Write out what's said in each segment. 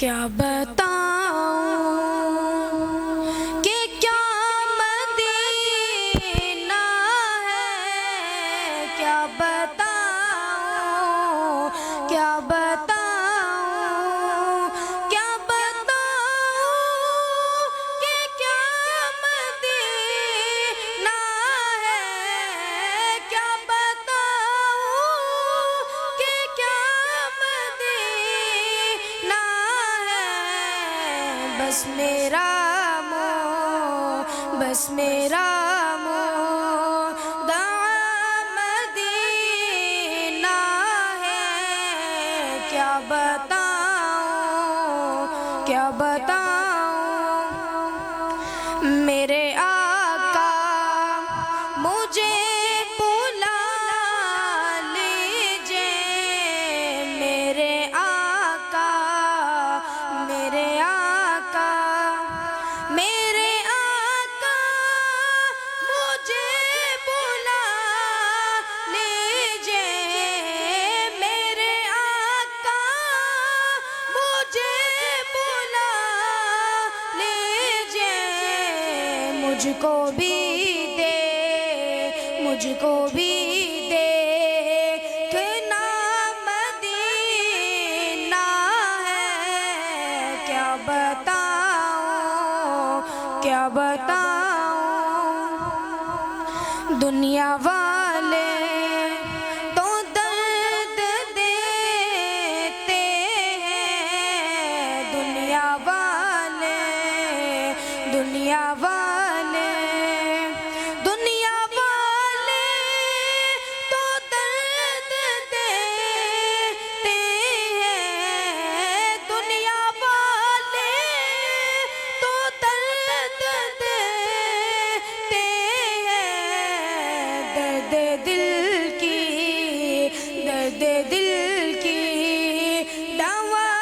کیا بتاؤں کہ کیا مدینہ ہے، کیا بتاؤں، کیا بتاؤں، کیا بتاؤں کہ کیا مدینہ ہے، کیا بتاؤں کہ کیا مدینہ ہے۔ بس میرا منہ، بس میرا منہ دعا مدینہ ہے۔ کیا بتاؤں، کیا بتاؤں، میرے آقا مجھے بلا لیجئے، میرے آقا، میرے آقا، میرے آقا مجھے بلا لیجئے، میرے آقا مجھے بلا لیجئے۔ مجھ کو بھی دے، مجھ کو بھی دیکھنا مدینہ ہے۔ کیا بتاؤں، کیا بتاؤں، دنیا والے تو درد دیتے ہیں، دنیا والے، دنیا والے، دنیا والے تو درد دیتے ہیں، دنیا والے تو درد دیتے ہیں۔ درد دل کی، درد دل کی دوا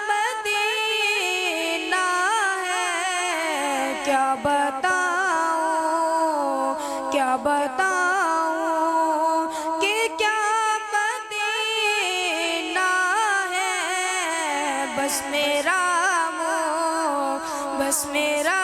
مدینہ ہے۔ کیا بتاؤں، کیا بتاؤں کہ کیا مدینہ ہے۔ بس میرا منہ، بس میرا